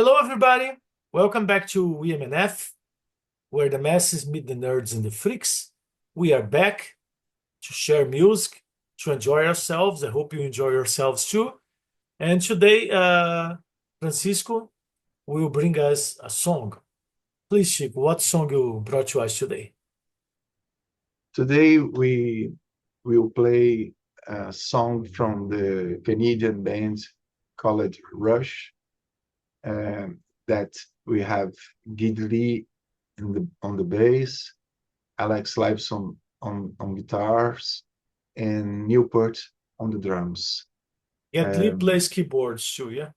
Hello, everybody. Welcome back to EMNF, where the masses meet the nerds and the freaks. We are back to share music, to enjoy ourselves. I hope you enjoy yourselves too. And today, Francisco will bring us a song. Please, Chico, what song you brought to us today? Today we will play a song from the Canadian band called Rush. That we have Gid Lee on the bass, Alex Lifeson on guitars, and Newport on the drums. Get Lee Um, plays keyboards too, yeah?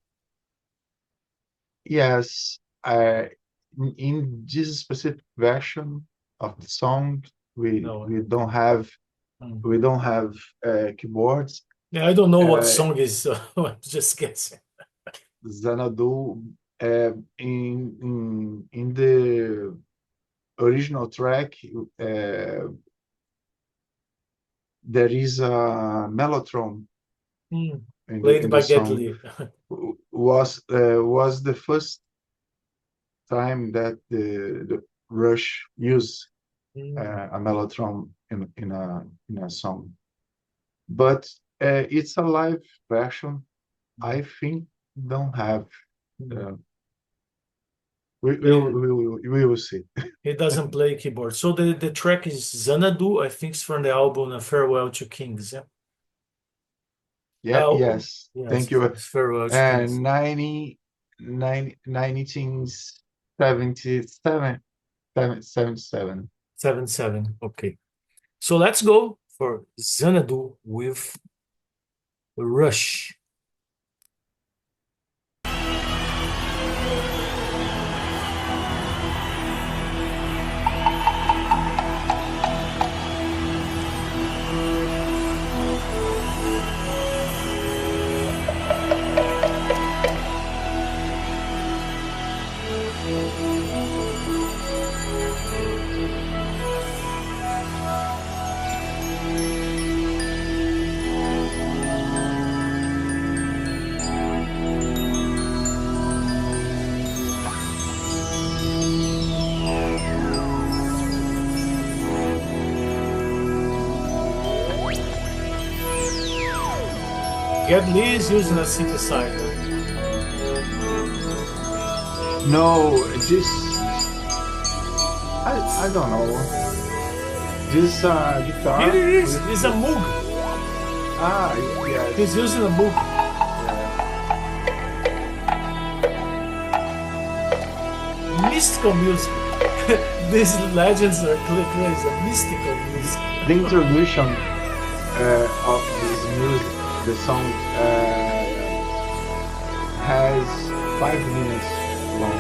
yes, in this specific version of the song, we No. we don't have Mm. we don't have keyboards. Yeah, I don't know what Uh, song is, so I'm just guessing. Xanadu, in the original track, there is a mellotron Mm. in Played the by Get song. Lee. Was the first time that the Rush used Mm. a mellotron in a song, but it's a live version. I think don't have. Mm. Uh, Yeah. we will see. He doesn't play keyboard. So the track is Xanadu, I think it's from the album Farewell to Kings. Yeah. Yeah, Oh, yes. yes, Thank you. it's Farewell to Kings. 1977, 77. 7-7. Okay. So let's go for Xanadu with Rush. Get Lee is using a synthesizer. No, this I don't know. This guitar. Here it is. with- It's a Moog. yeah, He's using a Moog. Mystical music. These legends are crazy. Mystical music. the introduction of this music, the song has 5 minutes long.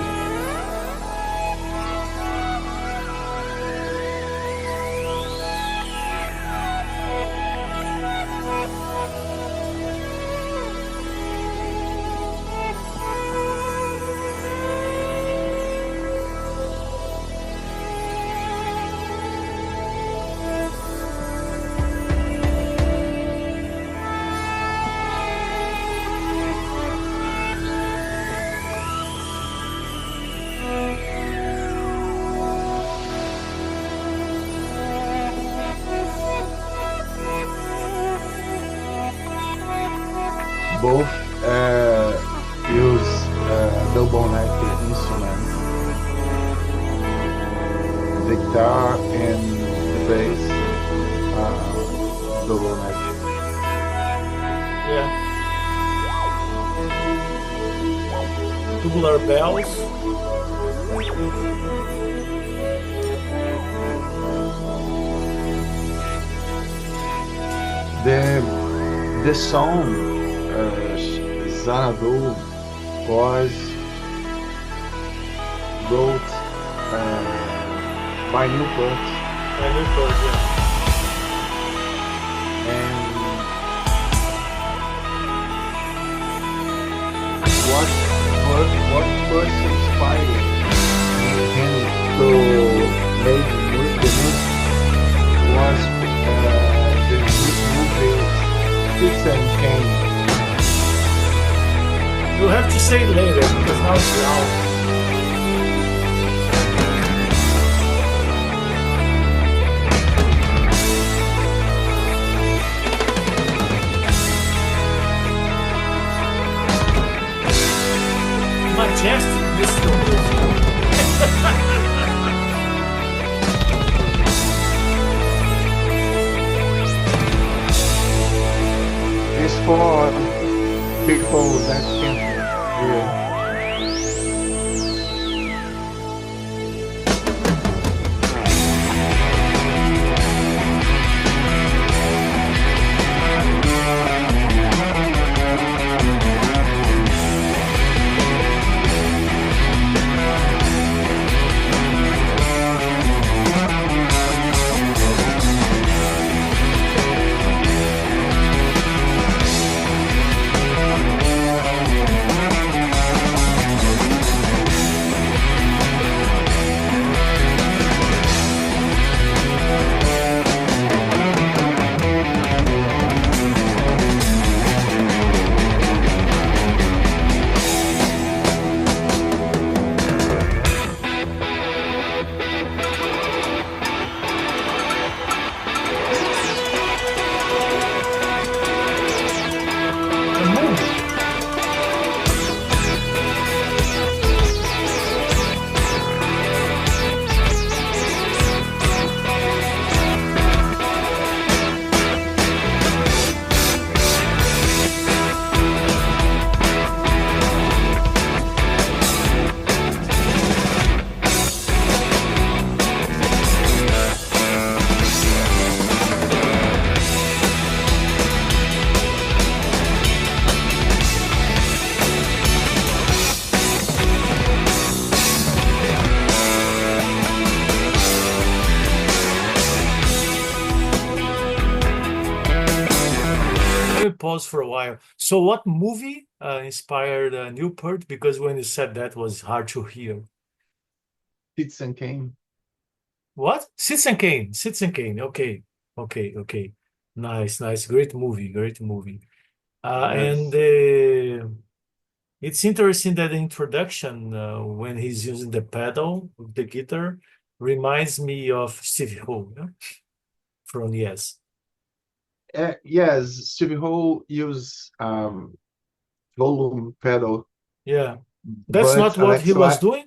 Both use double neck instruments, the guitar and the bass, double neck. Yeah. Tubular bells. The song Xanadu was wrote by Newport, And Newport, yeah. and what first inspired him to make the music was the movie Citizen Kane. You have to say it later because now it's loud. Majestic Mr. Music. It's for people that can hear. The movie. Let me pause for a while. So, what movie inspired Newport? Because when you said that was hard to hear. Citizen Kane. What? Citizen Kane. Citizen Kane. Okay. Okay. Okay. Nice. Nice. Great movie. Great movie. And Yes. it's interesting that the introduction, when he's using the pedal with the guitar, reminds me of Stevie Ho, yeah? From Yes. Yes, Stevie Ho use volume pedal, Yeah. That's but not what he was doing?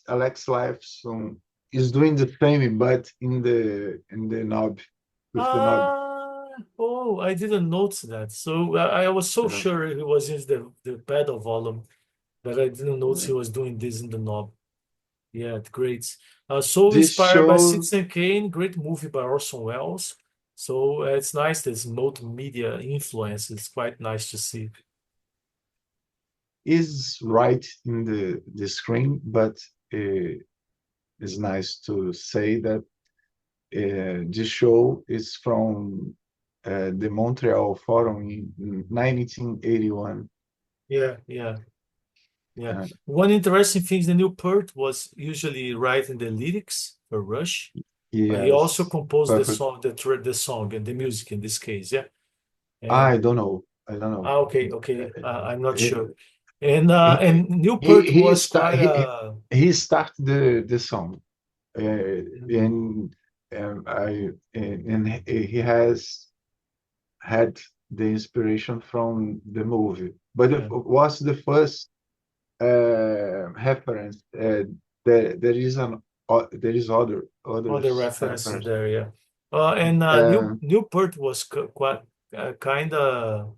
Alex Lifeson is doing the same, but in the knob with the knob. Oh, I didn't notice that. So I was so Uh, sure he was using the pedal volume that I didn't notice he was doing this in the knob. Yeah, great. So This inspired by shows Citizen Kane, great movie by Orson Welles. So it's nice this multimedia influence. It's quite nice to see. is right in the screen, but it's nice to say that this show is from the Montreal Forum in 1981. Yeah, yeah, yeah. Uh, One interesting thing, the Newport was usually writing the lyrics for Rush, but he also yes, composed the perfect. song, the song and the music in this case. Yeah. I And don't know. I don't know. okay, okay. I'm not He sure. And he Newport was start quite a he start the song, mm, and and he has had the inspiration from the movie, but it yeah, was the first reference. There is there is other others references reference. there. Yeah. And Uh, Newport was quite kind of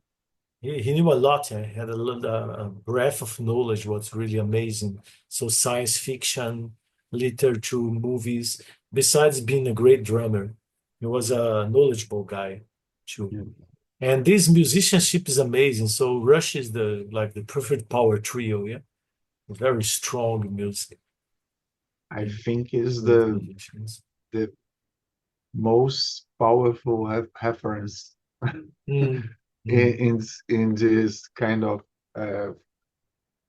he knew a lot. He had a breadth of knowledge. Was really amazing. So science fiction, literature, movies. Besides being a great drummer, he was a knowledgeable guy too. And this musicianship is amazing. So Rush is the perfect power trio. Yeah, very strong music. I Yeah, think is great musicians. the most powerful reference Mm, in mm. in this kind of uh,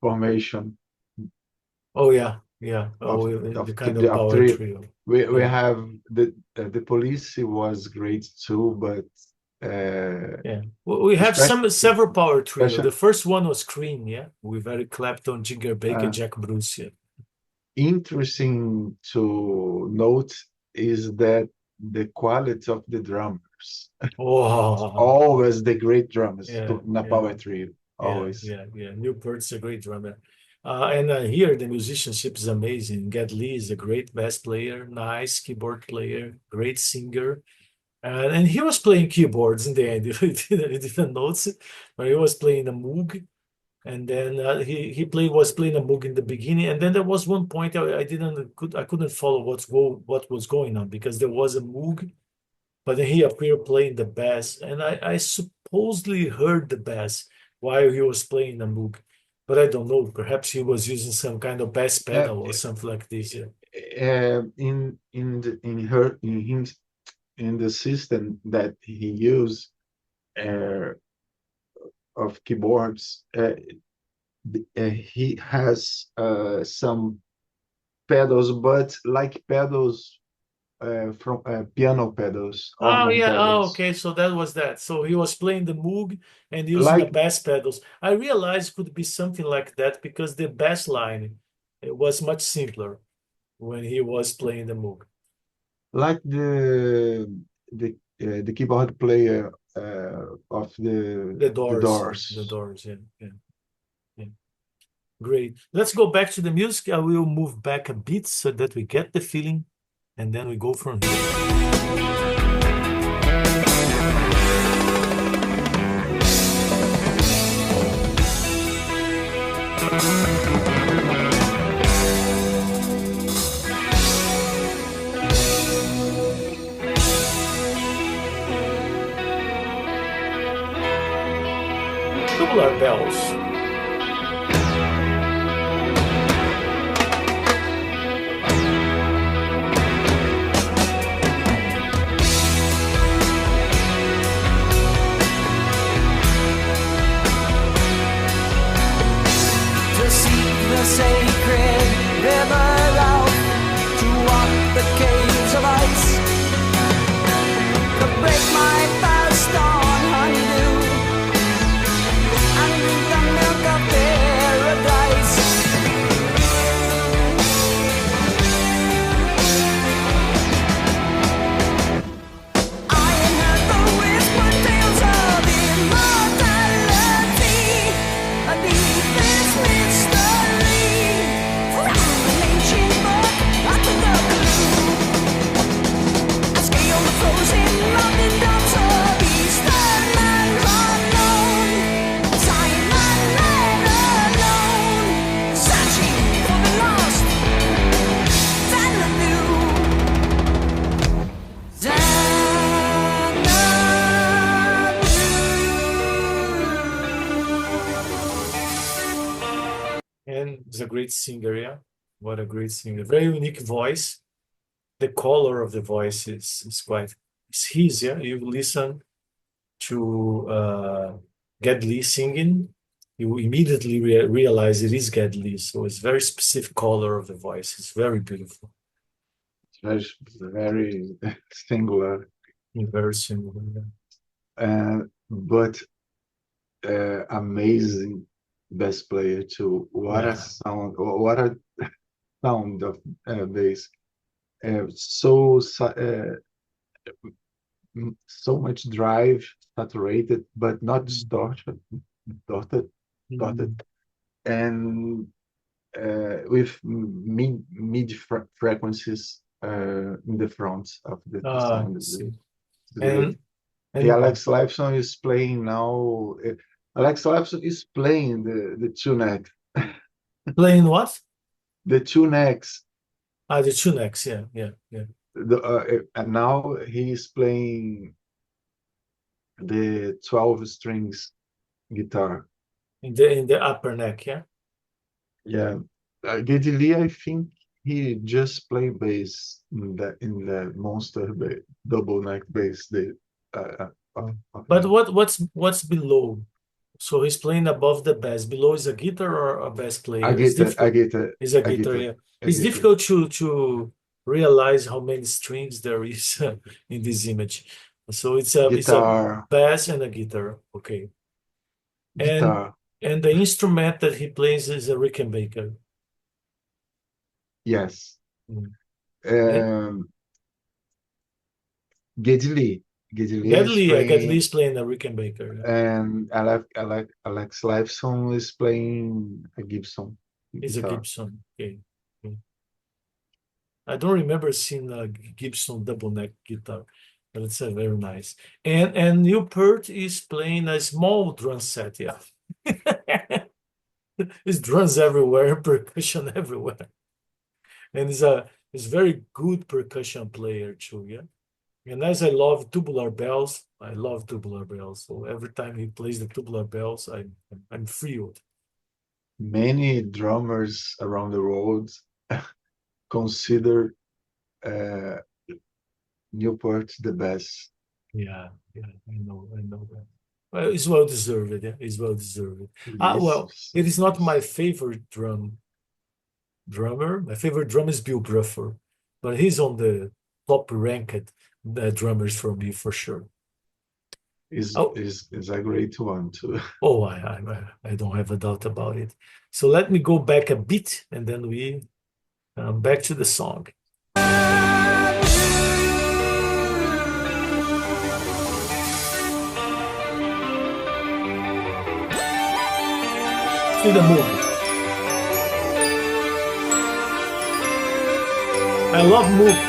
formation Oh yeah, yeah. of Oh, the kind of of power three. trio. We Yeah. have the police was great too, but Yeah. Well, we have several power trio. Especially- The first one was Cream, yeah, with Eric Clapton, Ginger Baker, Uh, Jack Bruce. Yeah. Interesting to note is that the quality of the drummers, Oh, always the great drummers Yeah, in a yeah. power trio, always. Yeah. Newport's a great drummer. And here the musicianship is amazing. Geddy is a great bass player, nice keyboard player, great singer. And he was playing keyboards in the end. He didn't notice it, but he was playing a Moog. And then he was playing a Moog in the beginning. And then there was one point I couldn't follow what was going on because there was a Moog, but then he appeared playing the bass, and I supposedly heard the bass while he was playing the Moog, but I don't know. Perhaps he was using some kind of bass pedal or something like this. Yeah. In the system that he used of keyboards, he has some pedals, but like pedals from piano pedals. Oh organ yeah. Oh, pedals. okay. So that was that. So he was playing the Moog and using the Like- bass pedals. I realized it could be something like that because the bass line it was much simpler when he was playing the Moog. Like the keyboard player of The Doors. Doors. The Doors. Yeah. Great. Let's go back to the music. I will move back a bit so that we get the feeling, and then we go from here. Tubular bells. To seek the sacred river out, to walk the caves of ice, to break my fast on honeydew, and drink the milk of paradise. I heard the whispered tales of immortality, a deepest mystery, from an ancient book up to the blue. I scale the frozen mountain tops of eastern lands unknown, Simon led alone, searching for the lost Xanadu. And he's a great singer, yeah. What a great singer. Very unique voice. The color of the voice is quite it's his, yeah. You listen to Geddy Lee singing, you immediately realize it is Geddy Lee. So it's very specific color of the voice. It's very beautiful. It's very singular. Very similar. Yeah. But amazing bass player too. What Yeah. a sound! What a sound of bass! So much drive, saturated, but not distorted, and with mid frequencies in the front of the sound. I see. The- And Alex Lifeson is playing now. Alex Lifeson is playing the two neck. playing what? The two necks. The two necks, yeah. And now he is playing the 12 strings guitar. In the upper neck, yeah. Yeah, Geddy Lee, I think he just played bass in the Monster double neck bass. But what's below? So he's playing above the bass. Below is a guitar or a bass player? I get it. It's a guitar, yeah. It's difficult to realize how many strings there is in this image. So it's a Guitar, bass and a guitar. Okay. guitar. And the instrument that he plays is a Rickenbacker. Yes. Mm. Geddy Lee. Geddy Lee Geddy is Lee, Geddy playing, Lee's playing a Rickenbacker. Yeah. and Alex Lifeson is playing a Gibson It's a guitar. Gibson. Okay. Okay. I don't remember seeing a Gibson double neck guitar, but it's a very nice. And Newport is playing a small drum set. Yeah. It's drums everywhere, percussion everywhere. And he's very good percussion player too, yeah. And as I love tubular bells, I love tubular bells. So every time he plays the tubular bells, I'm thrilled. Many drummers around the world consider Newport the best. Yeah, I know that. Well, it's well deserved, yeah. It's well deserved. Well, Yes, it is of not my course. favorite drummer. My favorite drummer is Bill Bruffer, but he's on the top ranked drummers for me for sure. Oh, Is a great one too. oh, I don't have a doubt about it. So let me go back a bit, and then we back to the song. To the movie. I love movie.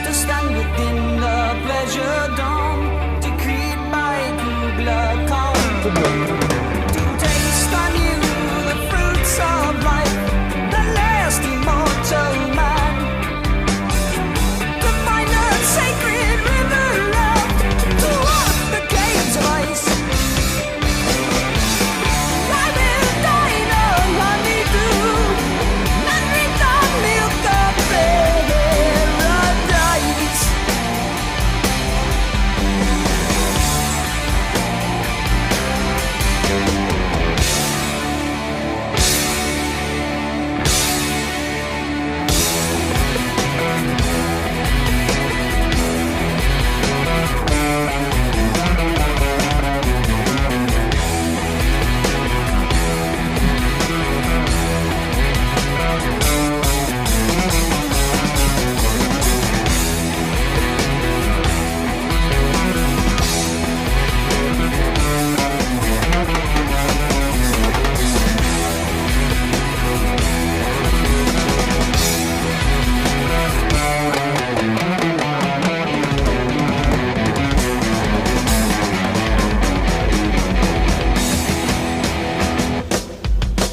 To stand within the pleasure dome, decreed by Kubla Khan. To taste anew the fruits of life, the last immortal man. To find a sacred river love, to walk the caves of ice. I will dine on honeydew, and drink the milk of paradise.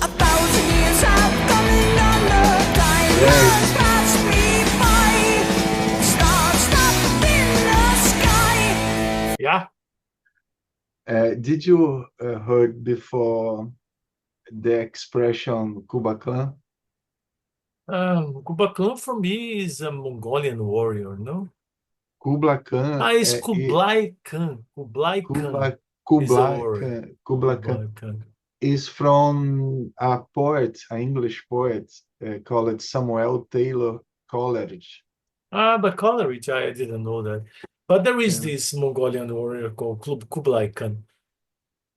A thousand years have come and gone, the time has passed me by. Stars up in the sky. Yeah. Did you heard before the expression Kuba Clan? Kublai Khan for me is a Mongolian warrior, no? Kublai Khan It's Kublai Khan. Kublai Khan is a Kublai warrior. Khan, Kublai Khan Kublai Khan. is from a poet, an English poet called Samuel Taylor Coleridge. But Coleridge, I didn't know that. But there is Yeah. this Mongolian warrior called Kublai Khan.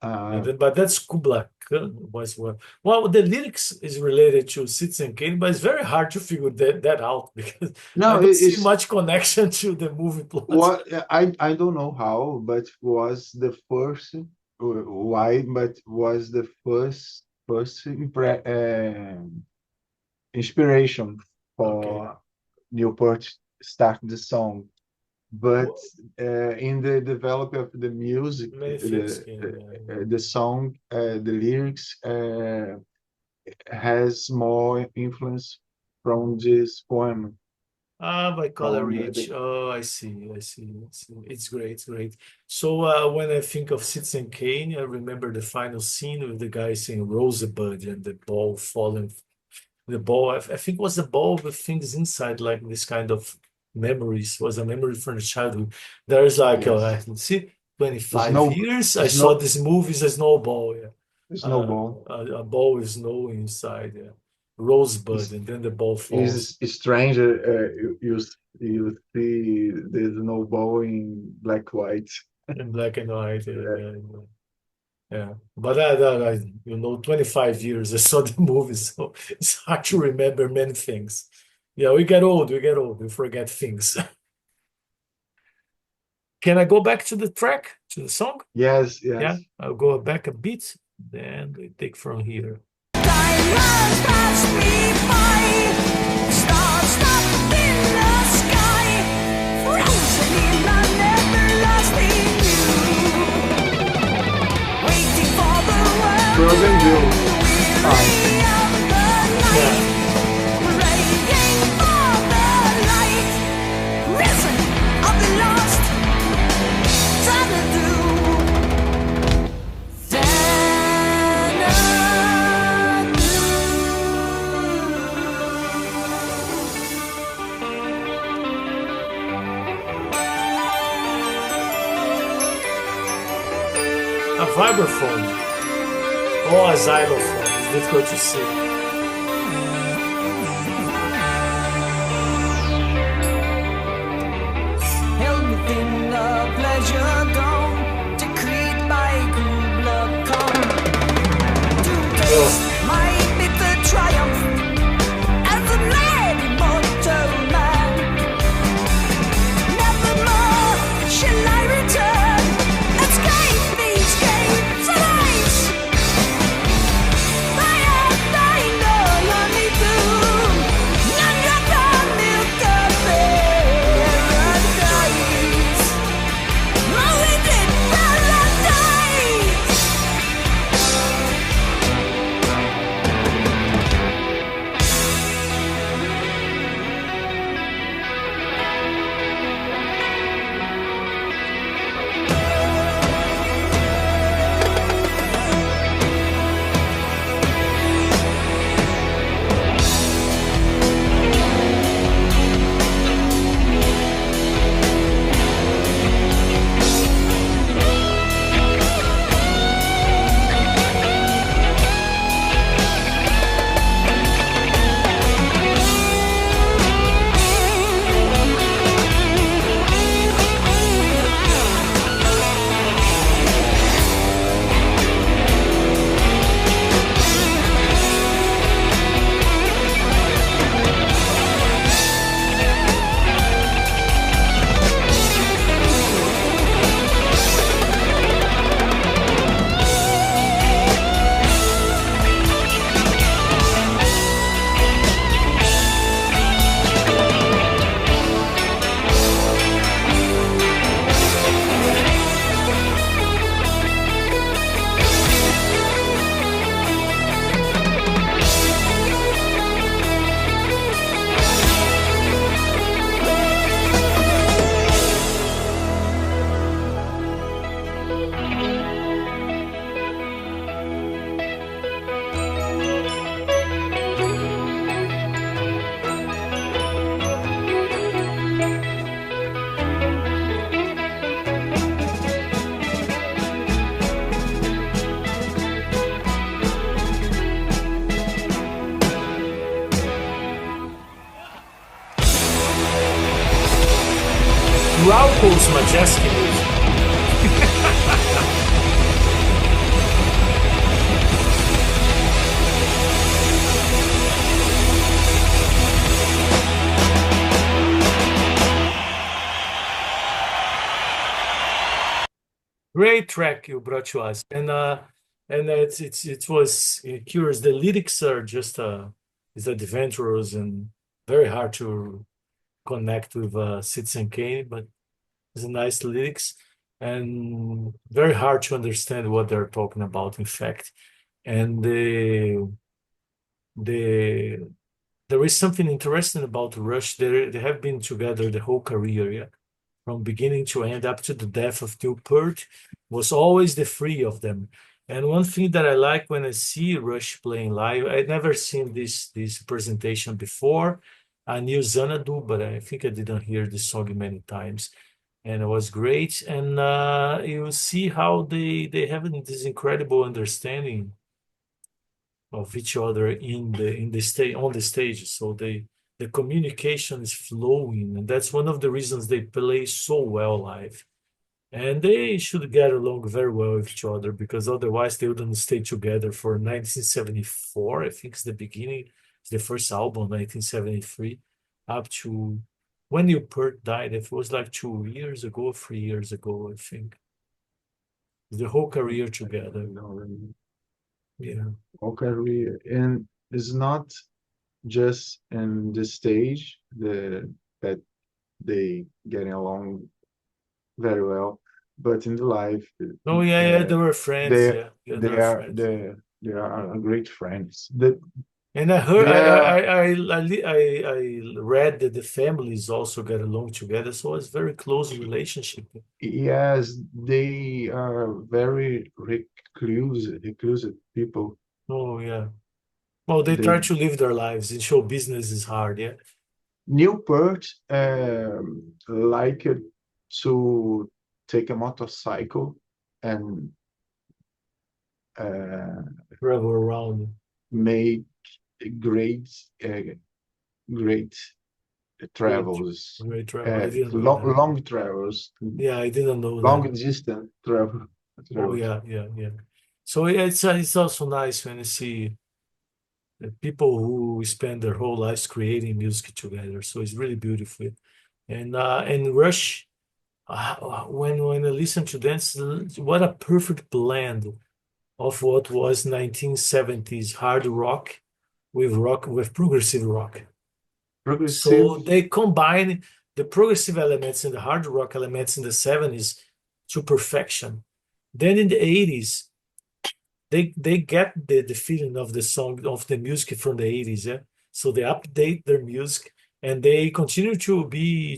Uh, But that's Kublai Khan was what. Well, the lyrics is related to Citizen Kane, but it's very hard to figure that out because no, I don't see it's much connection to the movie plot. what I don't know how, but was the first why, but was the first inspiration for Okay. Newport start the song. But in the development of the music, Many things came, yeah. the song, the lyrics has more influence from this poem. By Coleridge. Oh, I see. It's great. So when I think of Citizen Kane, I remember the final scene with the guy saying Rosebud and the ball falling. The ball, I think, was the ball with things inside, like this kind of memories. Was a memory from the childhood. There's like, Yes. see, 25 Snow- years. I snow- saw this movie, a snowball. Yeah. Snowball. A ball with snow inside. Yeah. Rosebud, and then the ball falls. It's strange. You see the snowball in black white. In black and white. Yeah. Yeah. But 25 years I saw the movie, so it's hard to remember many things. Yeah, we get old, we forget things. Can I go back to the track, to the song? Yes, Yeah, yes. I'll go back a bit, then we take from here. Time has passed me by. Stars up in the sky, frozen in an everlasting view. Waiting for the world Frozen Joe. weary of the night, Yeah. praying for the light, risen of the lost, Xanadu. A vibraphone or a xylophone, it's difficult to see. Held within a pleasure dome, decreed by Kubla Khan. To taste my bitter triumph as a mad immortal man. Nevermore shall I return, escape these games of ice. I have died all I need to. None of the milk of paradise. Oh, we did paradise. Rauco's Majestic music. Great track you brought to us, and it was curious. The lyrics are just is adventurous and very hard to connect with Citizen Kane, but it's a nice lyrics and very hard to understand what they're talking about, in fact. And there is something interesting about Rush. They have been together the whole career, yeah, from beginning to end up to the death of Neil Peart, was always the three of them. And one thing that I like when I see Rush playing live, I'd never seen this presentation before. I knew Xanadu, but I think I didn't hear the song many times. And it was great. And you see how they have this incredible understanding of each other in the stage on the stage. So the communication is flowing, and that's one of the reasons they play so well live. And they should get along very well with each other because otherwise they wouldn't stay together for 1974. I think it's the beginning, it's the first album, 1973, up to when Neil Peart died. It was like 2 years ago, 3 years ago, I think. The whole career together. No, Yeah. whole career, and it's not just in the stage that they getting along very well, but in the life, Oh yeah, they were friends. they Yeah, they they were are friends. they are great friends. And I heard, They are, I read that the families also get along together, so it's very close relationship. yes, they are very reclusive people. Oh yeah. Well, they They try to live their lives, and show business is hard. Yeah. Neil Peart liked to take a motorcycle and Travel around. make great great travels, Great travel. I didn't know that. long travels, Yeah, I didn't know long that. distance Oh travels. yeah. So it's also nice when you see the people who spend their whole lives creating music together. So it's really beautiful. And Rush, when I listen to them, what a perfect blend of what was 1970s hard rock with progressive rock. Progressive, So they combine the progressive elements and the hard rock elements in the 70s to perfection. Then in the 80s, they get the feeling of the song, of the music from the 80s, yeah. So they update their music and they continue to be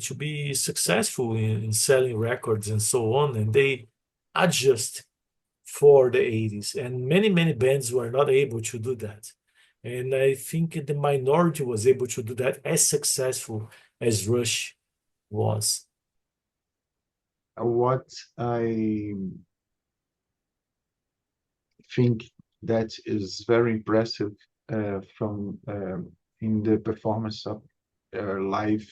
successful in selling records and so on, and they adjust for the 80s. And many bands were not able to do that. And I think the minority was able to do that as successful as Rush was. what I think that is very impressive from in the performance of live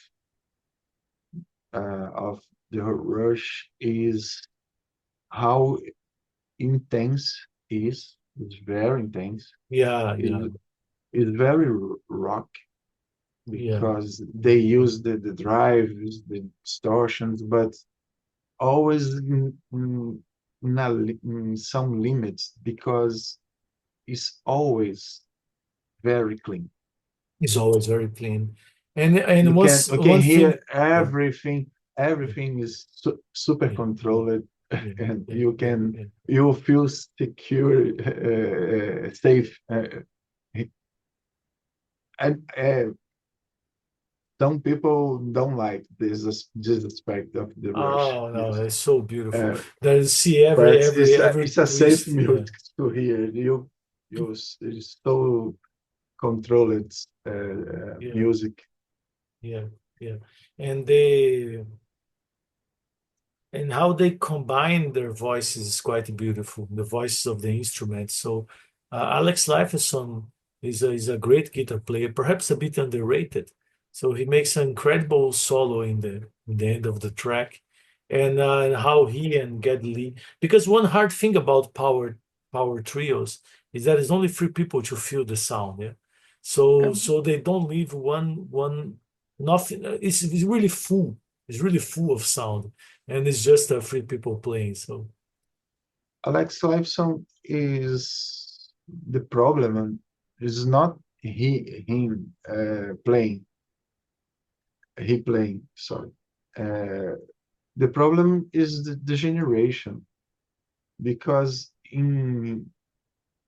of the Rush is how intense it is. It's very intense. Yeah. It's very rock Yeah. because they use the drives, the distortions, but always in some limits because it's always very clean. It's always very clean. And You can one hear thing. everything is super Yeah. controlled, Yeah. and Yeah. you feel secure, safe. And some people don't like this aspect of the Rush Oh no, music. it's so beautiful. Uh, There's see but every it's a safe twist. Yeah. music to hear. It's so controlled Yeah. music. Yeah. And how they combine their voices is quite beautiful. The voices of the instruments. So Alex Lifeson is a great guitar player, perhaps a bit underrated. So he makes an incredible solo in the end of the track, and how he and Geddy Lee. Because one hard thing about power trios is that it's only three people to feel the sound. Yeah. So they don't leave one nothing. It's really full. It's really full of sound, and it's just three people playing. So Alex Lifeson is the problem is not him playing. He playing. Sorry. The problem is the generation, because in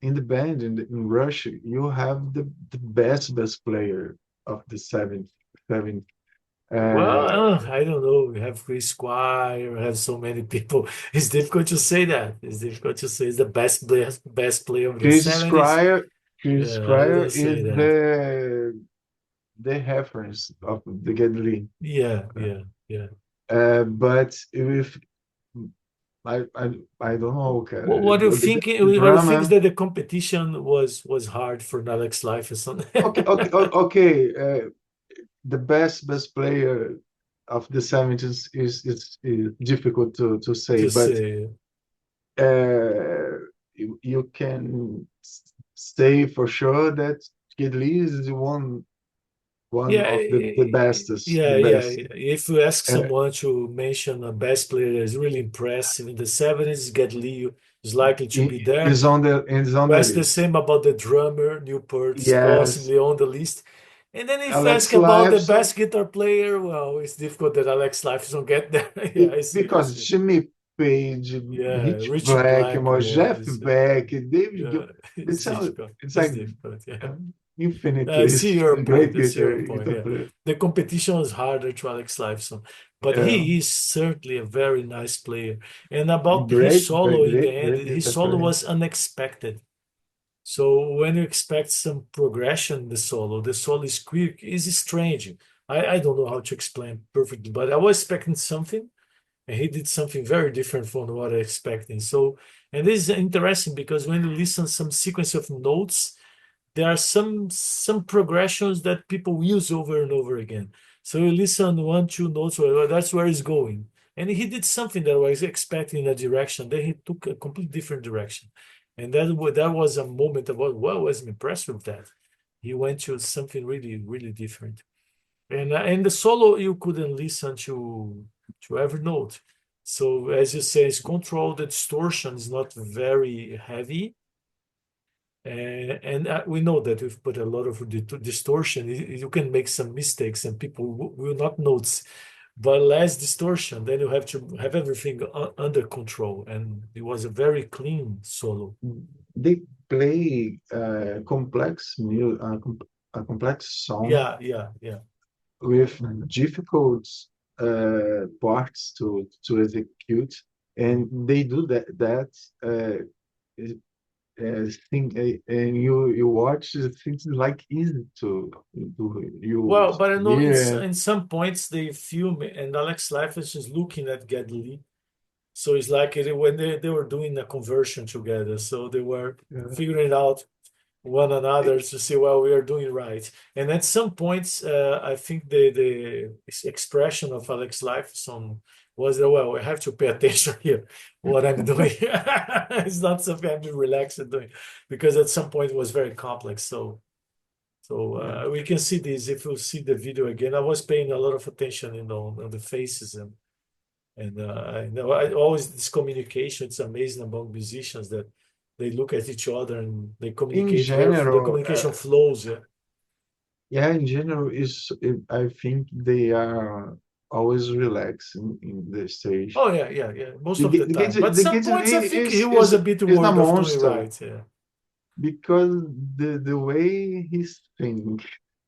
the band in Russia you have the best player of the 70s. well, I don't know. We have Chris Squire. We have so many people. It's difficult to say that. It's difficult to say it's the best player of the Chris 70s. Chris I Squire wouldn't is say that. the reference of the Geddy Lee. Yeah. But with I don't know, cara. What do you The- think? the What do you drama- think is that the competition was hard for Alex Lifeson? Okay. The best player of the 70s is difficult to say, To but say. you can say for sure that Geddy Lee is one Yeah, of the bestest. yeah, The yeah, best. yeah. If you ask Uh, someone to mention a best player that is really impressive in the 70s, Geddy Lee is likely to be there. Is on the That's the list. same about the drummer, Newport, is Yes. possibly on the list. And then if you Alex ask about the Lifeson- best guitar player, well, it's difficult that Alex Lifeson get there. Yeah, because it's- Jimmy Page, Yeah, Rich Rich Blackmore, Blackmore Jeff is- Beck, David yeah, Gilmour. it's difficult. It's It's like difficult, yeah. infinite I see list. your Great point. I see guitar, your point. guitar Yeah. player. The competition is harder to Alex Lifeson, but Yeah. he is certainly a very nice player. And about Great, his solo in the great, end, great his guitar solo player. was unexpected. So when you expect some progression in the solo is quick, is strange. I don't know how to explain perfectly, but I was expecting something, and he did something very different from what I expected. So, and this is interesting because when you listen some sequence of notes, there are some progressions that people use over and over again. So you listen 1, 2 notes, well, that's where he's going. And he did something that I was expecting in a direction, then he took a completely different direction. And that was a moment about, well, I was impressed with that. He went to something really, really different. And the solo, you couldn't listen to every note. So as you say, it's controlled, the distortion is not very heavy. And we know that we've put a lot of distortion. You can make some mistakes and people will not notice. But less distortion, then you have to have everything under control. And it was a very clean solo. They play complex a complex song Yeah. with difficult parts to execute, and they do that thing, and you watch things like easy to do. Well, but I know yeah. in some points they film and Alex Lifeson is looking at Geddy Lee. So it's like when they were doing a conversion together. So they were figuring out one another to see, well, we are doing right. And at some points, I think the expression of Alex Lifeson was that, well, I have to pay attention here what I'm doing. It's not something I'm just relaxed and doing, because at some point it was very complex. So we can see this if you see the video again. I was paying a lot of attention, on the faces and I know I always this communication. It's amazing among musicians that they look at each other and they communicate. general, the communication flows. Yeah. Yeah, in general, I think they are always relaxed in the stage. Oh yeah. Most The of the Geddy- time, the but Geddy some points I Lee think is- he was is- a bit is a worried of doing monster. right. Yeah. Because the way he sings,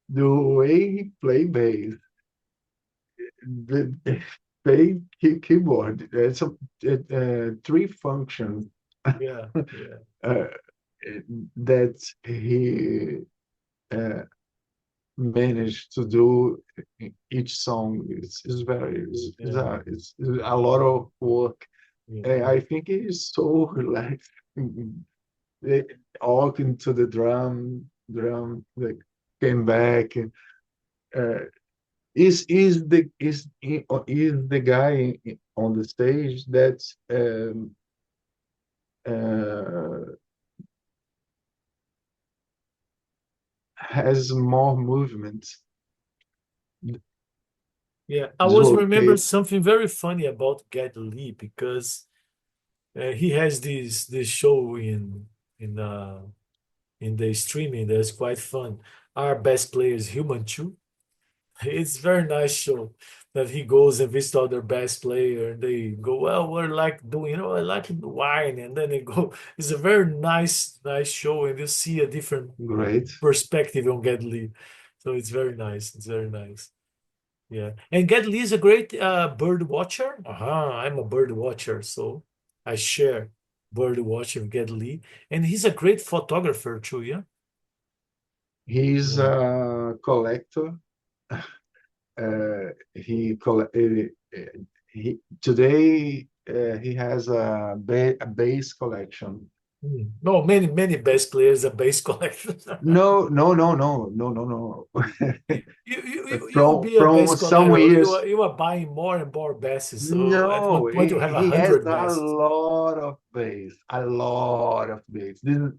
the way he play bass, the play keyboard, it's three functions Yeah. that he managed to do each song. It's a lot of work. Yeah. I think he is so relaxed. They all into the drum, like came back. Is the guy on the stage that has more movement. Yeah, I was Okay. remember something very funny about Geddy Lee because he has this show in the streaming that's quite fun. Our best player is Human 2. It's very nice show that he goes and visits other best player and they go, well, we're like doing, I like wine, and then they go. It's a very nice show, and you see a different Great. perspective on Geddy Lee. So it's very nice. It's very nice. Yeah. And Geddy Lee is a great bird watcher. I'm a bird watcher, so I share bird watching with Geddy Lee. And he's a great photographer too, yeah? He's a collector. Today he has a bass collection. No, many bass players are bass collectors. No, no, no, no, no, no, no. You'll be a bass From some collector. years. You are buying more and more basses. So at one No, point you have he has 100 a basses. lot of bass, a lot of bass. This is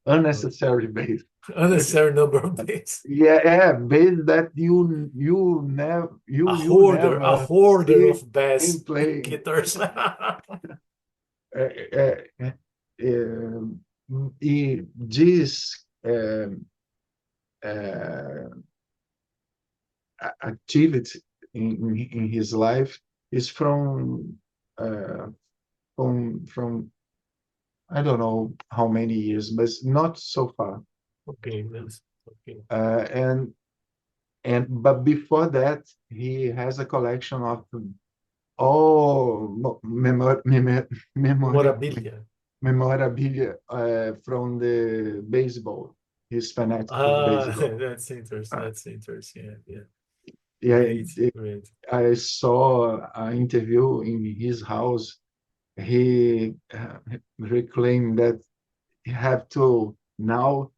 unnecessary bass. Unnecessary number of bass. Yeah, bass that you never A you hoarder see of bass him playing. guitars. This activity in his life is from I don't know how many years, but not so far. Okay, that's okay. But before that, he has a collection of all Memorabilia. memorabilia from the baseball. He's fanatic of baseball. That's interesting. That's interesting. Yeah. Yeah, Great. I saw an interview in his house. He reclaimed that he have to now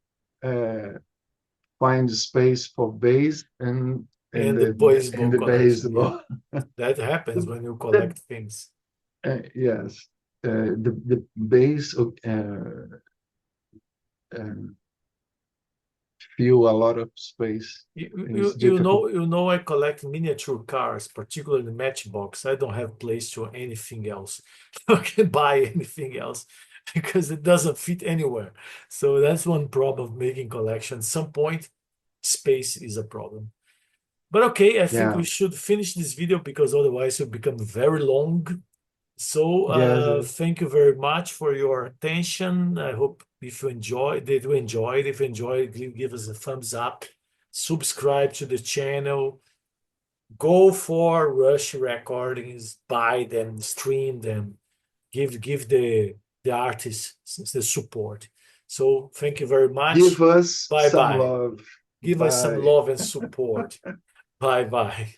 find space for bass and And the baseball the collection. baseball. That happens when you collect things. Yes, the bass fill a lot of space. It's difficult. You know, I collect miniature cars, particularly Matchbox. I don't have place to anything else. I can buy anything else because it doesn't fit anywhere. So that's one problem of making collections. Some point, space is a problem. But okay, I think Yeah. we should finish this video because otherwise it will become very long. So Yes. thank you very much for your attention. I hope if you enjoyed, if you enjoyed, give us a thumbs up, subscribe to the channel, go for Rush recordings, buy them, stream them, give the artists the support. So thank you very much. Give us Bye some bye. love. Give us some Bye. love and support. Bye bye.